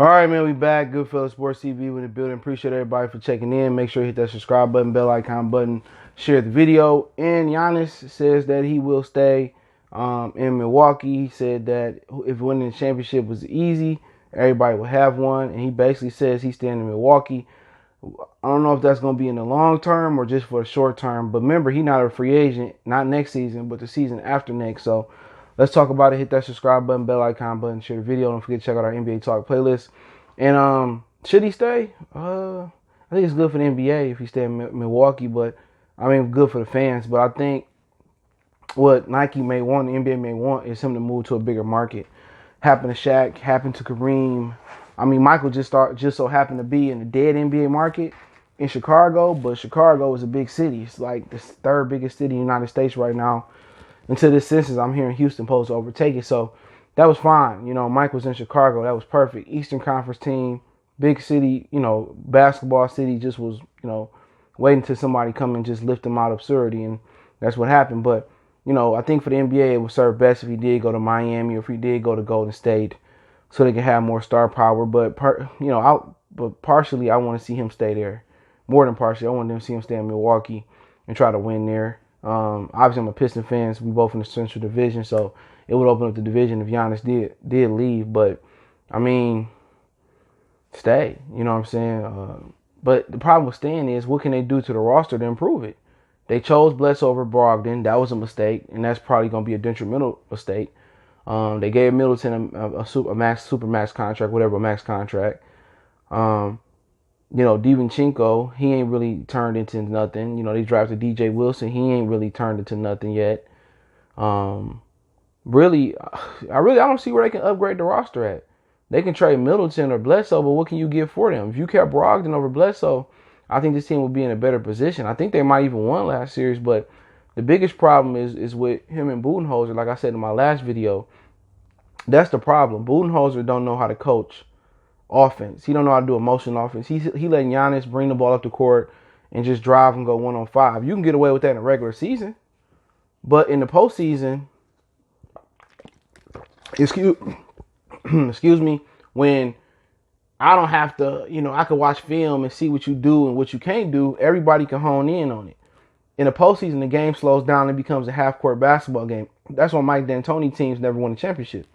All right, man, we back. Goodfellas Sports TV with the building. Appreciate everybody for checking in. Make sure you hit that subscribe button, bell icon button, share the video. And Giannis says that he will stay in Milwaukee. He said that if winning the championship was easy, everybody will have one. And he basically says he's staying in Milwaukee. I don't know if that's going to be in the long term or just for the short term. But remember, he's not a free agent, not next season, but the season after next. So let's talk about it. Hit that subscribe button, bell icon button, share the video. Don't forget to check out our NBA Talk playlist. And should he stay? I think it's good for the NBA if he stay in Milwaukee, but I mean good for the fans. But I think what Nike may want, the NBA may want, is him to move to a bigger market. Happened to Shaq, happened to Kareem. I mean, Michael just so happened to be in the dead NBA market in Chicago, but Chicago is a big city. It's like the third biggest city in the United States right now. Until this census, I'm hearing Houston supposed to overtake it. So that was fine. You know, Mike was in Chicago. That was perfect. Eastern Conference team, big city, basketball city, just was, waiting till somebody come and just lift them out of absurdity. And that's what happened. But, I think for the NBA, it would serve best if he did go to Miami or if he did go to Golden State so they can have more star power. But, partially, I want to see him stay there. More than partially, I want to see him stay in Milwaukee and try to win there. Obviously, I'm a Piston fan. So we both in the Central Division, so it would open up the division if Giannis did leave. But I mean, stay. You know what I'm saying? But the problem with staying is, what can they do to the roster to improve it? They chose Bledsoe over Brogdon. That was a mistake, and that's probably going to be a detrimental mistake. They gave Middleton a super max contract, whatever, a max contract. DiVincenzo, he ain't really turned into nothing. They drafted DJ Wilson. He ain't really turned into nothing yet. I don't see where they can upgrade the roster at. They can trade Middleton or Bledsoe, but what can you get for them? If you kept Brogdon over Bledsoe, I think this team will be in a better position. I think they might even won last series, but the biggest problem is with him and Budenholzer. Like I said in my last video, that's the problem. Budenholzer don't know how to coach offense. He don't know how to do a motion offense. He letting Giannis bring the ball up the court and just drive and go 1-on-5. You can get away with that in the regular season, but in the postseason, excuse me, when I don't have to, I can watch film and see what you do and what you can't do. Everybody can hone in on it. In the postseason, the game slows down and becomes a half-court basketball game. That's why Mike D'Antoni teams never won a championship.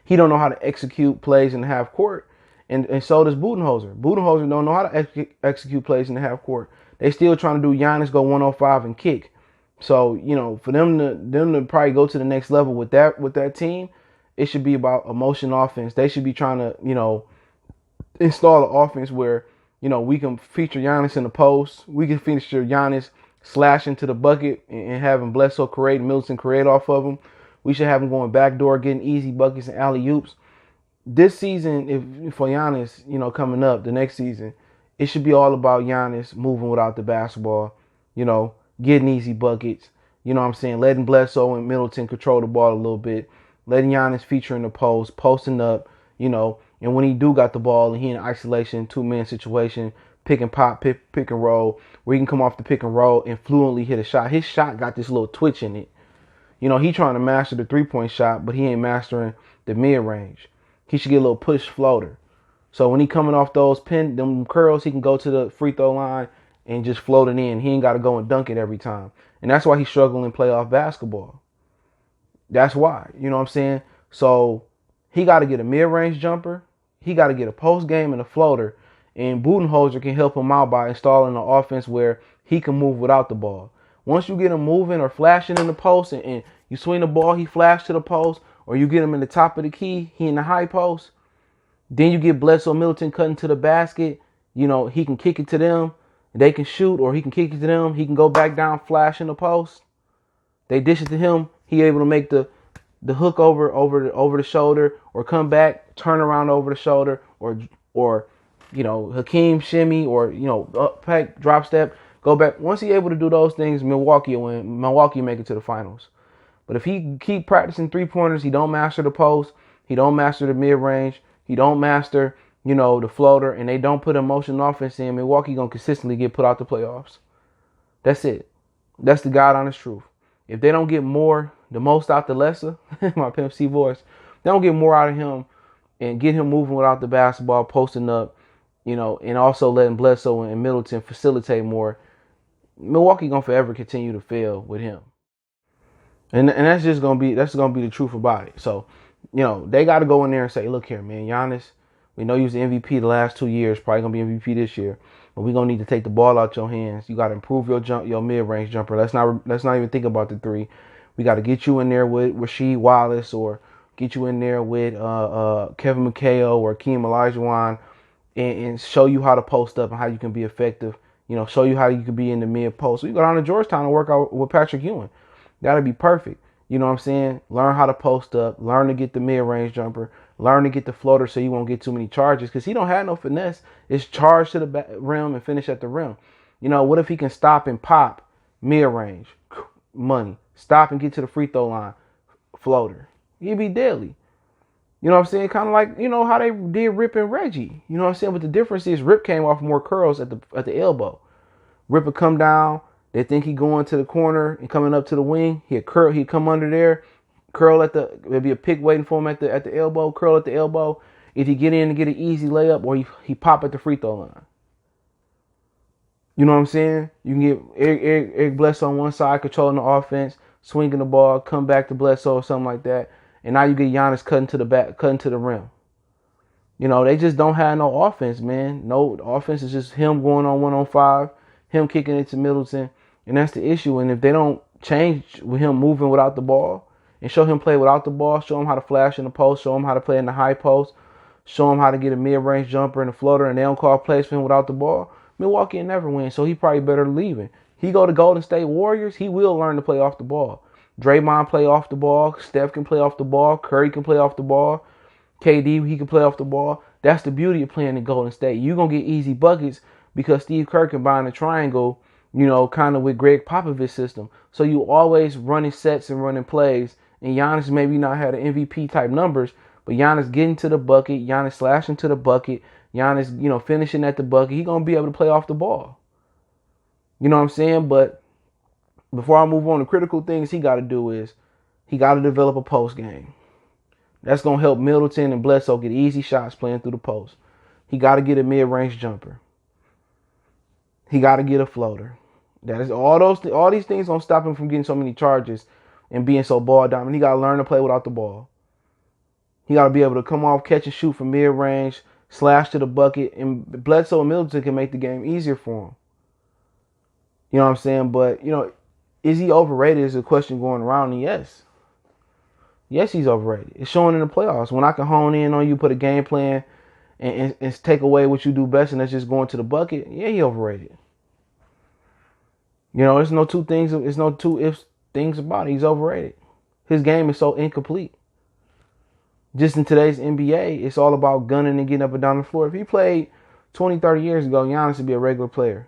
He don't know how to execute plays in the half court, and so does Budenholzer. Budenholzer don't know how to execute plays in the half court. They still trying to do Giannis go 105 and kick. So for them to probably go to the next level with that team, it should be about a motion offense. They should be trying to install an offense where we can feature Giannis in the post. We can feature Giannis slashing to the bucket and having Bledsoe create, Middleton create off of him. We should have him going backdoor, getting easy buckets and alley-oops. This season, if for Giannis, coming up, the next season, it should be all about Giannis moving without the basketball, getting easy buckets, letting Bledsoe and Middleton control the ball a little bit, letting Giannis feature in the post, posting up, and when he do got the ball and he in isolation, two-man situation, pick and pop, pick and roll, where he can come off the pick and roll and fluently hit a shot. His shot got this little twitch in it. He trying to master the three-point shot, but he ain't mastering the mid-range. He should get a little push floater. So when he coming off them curls, he can go to the free throw line and just float it in. He ain't got to go and dunk it every time. And that's why he's struggling in playoff basketball. That's why. You know what I'm saying? So he got to get a mid-range jumper. He got to get a post game and a floater. And Budenholzer can help him out by installing an offense where he can move without the ball. Once you get him moving or flashing in the post and you swing the ball, he flash to the post, or you get him in the top of the key, he in the high post, then you get Bledsoe Middleton cutting to the basket, he can kick it to them, they can shoot, or he can kick it to them, he can go back down, flash in the post, they dish it to him, he able to make the hook over the shoulder, or come back, turn around over the shoulder, or Hakeem shimmy, or up pack, drop step, go back. Once he able to do those things, Milwaukee will win. Milwaukee make it to the finals. But if he keep practicing three-pointers, he don't master the post, he don't master the mid-range, he don't master, the floater, and they don't put a motion offense in, Milwaukee going to consistently get put out the playoffs. That's it. That's the God honest truth. If they don't get the most out the lesser, my Pimp C voice, they don't get more out of him and get him moving without the basketball, posting up, and also letting Bledsoe and Middleton facilitate more, Milwaukee gonna forever continue to fail with him. And that's just gonna be the truth about it. So, they got to go in there and say, look here, man, Giannis, we know you was the MVP the last 2 years, probably gonna be MVP this year, but we gonna need to take the ball out your hands. You got to improve your mid-range jumper. Let's not even think about the three. We got to get you in there with Rasheed Wallace, or get you in there with Kevin McHale or Akeem Olajuwon, and show you how to post up and how you can be effective. Show you how you can be in the mid post. So you go down to Georgetown and work out with Patrick Ewing. That'll be perfect. You know what I'm saying? Learn how to post up. Learn to get the mid-range jumper. Learn to get the floater so you won't get too many charges, because he don't have no finesse. It's charge to the rim and finish at the rim. What if he can stop and pop mid-range? Money. Stop and get to the free throw line. Floater. He'd be deadly. You know what I'm saying? Kind of like, how they did Rip and Reggie. You know what I'm saying? But the difference is Rip came off more curls at the elbow. Rip would come down. They think he going to the corner and coming up to the wing. He'd come under there, curl there'd be a pick waiting for him at the elbow, curl at the elbow. If he get in and get an easy layup, or he pop at the free throw line. You know what I'm saying? You can get Eric Bledsoe on one side, controlling the offense, swinging the ball, come back to Bledsoe or something like that. And now you get Giannis cutting to the rim. They just don't have no offense, man. No offense is just him going on 1-on-5, him kicking it to Middleton. And that's the issue. And if they don't change with him moving without the ball and show him play without the ball, show him how to flash in the post, show him how to play in the high post, show him how to get a mid-range jumper and a floater, and they don't call plays for him without the ball, Milwaukee will never win. So he probably better leaving. He go to Golden State Warriors, he will learn to play off the ball. Draymond play off the ball. Steph can play off the ball. Curry can play off the ball. KD, he can play off the ball. That's the beauty of playing in Golden State. You're going to get easy buckets because Steve Kerr combined the triangle, kind of with Greg Popovich's system. So you always running sets and running plays. And Giannis maybe not had an MVP type numbers, but Giannis getting to the bucket, Giannis slashing to the bucket, Giannis, finishing at the bucket. He's going to be able to play off the ball. You know what I'm saying? But before I move on, the critical things he got to do is he got to develop a post game. That's going to help Middleton and Bledsoe get easy shots playing through the post. He got to get a mid-range jumper. He got to get a floater. That is all these things going to stop him from getting so many charges and being so ball dominant. He got to learn to play without the ball. He got to be able to come off, catch and shoot from mid-range, slash to the bucket, and Bledsoe and Middleton can make the game easier for him. You know what I'm saying? But, is he overrated is a question going around, and yes. Yes, he's overrated. It's showing in the playoffs. When I can hone in on you, put a game plan, and take away what you do best, and that's just going to the bucket, yeah, he overrated. There's no two ifs things about it. He's overrated. His game is so incomplete. Just in today's NBA, it's all about gunning and getting up and down the floor. If he played 20, 30 years ago, Giannis would be a regular player.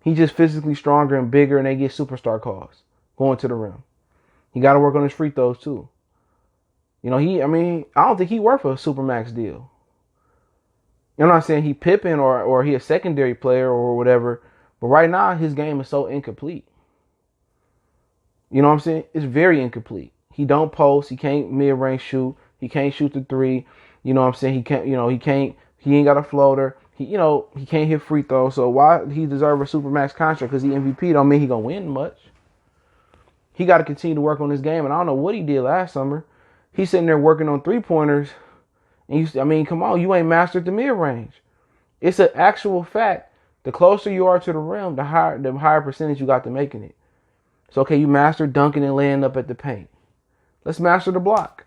He's just physically stronger and bigger, and they get superstar calls going to the rim. He got to work on his free throws, too. I don't think he worth a Supermax deal. I'm not saying he Pippen or he a secondary player or whatever, but right now his game is so incomplete. You know what I'm saying? It's very incomplete. He don't post. He can't mid-range shoot. He can't shoot the three. You know what I'm saying? He can't. He ain't got a floater. He can't hit free throws. So why he deserve a Supermax contract? Because he MVP don't mean he gonna win much. He got to continue to work on his game, and I don't know what he did last summer. He's sitting there working on 3-pointers, and come on, you ain't mastered the mid-range. It's an actual fact. The closer you are to the rim, the higher percentage you got to making it. So, okay, you mastered dunking and laying up at the paint. Let's master the block.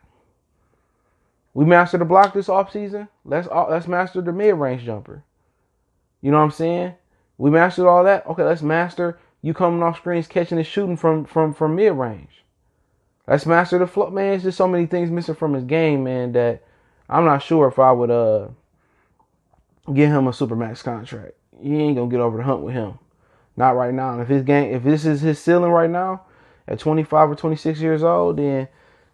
We mastered the block this offseason. Let's master the mid-range jumper. You know what I'm saying? We mastered all that. Okay, let's master you coming off screens, catching and shooting from mid-range. Let's master the float, man. It's just so many things missing from his game, man, that I'm not sure if I would give him a Supermax contract. You ain't gonna get over the hump with him. Not right now. If this is his ceiling right now, at 25 or 26 years old, then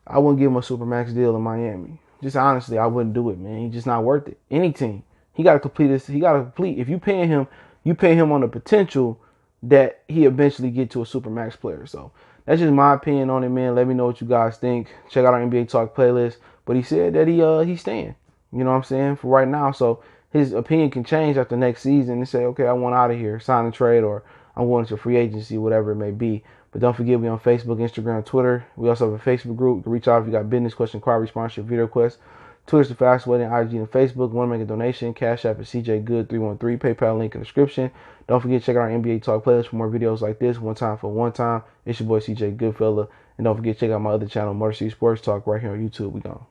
I wouldn't give him a Supermax deal in Miami. Just honestly, I wouldn't do it, man. He's just not worth it. Any team. He gotta complete this. He gotta complete. If you pay him on the potential that he eventually get to a Supermax player. So that's just my opinion on it, man. Let me know what you guys think. Check out our NBA Talk playlist. But he said that he's staying. You know what I'm saying? For right now. So his opinion can change after next season and say, okay, I want out of here, sign a trade, or I'm going to free agency, whatever it may be. But don't forget, we on Facebook, Instagram, Twitter. We also have a Facebook group. You can reach out if you got business question, inquiry, sponsorship, video requests. Twitter's the fastest way than IG and Facebook. Want to make a donation? Cash App is CJGood313. PayPal link in the description. Don't forget to check out our NBA Talk playlist for more videos like this. One time for one time. It's your boy CJ Goodfella. And don't forget to check out my other channel, Motor City Sports Talk, right here on YouTube. We gone.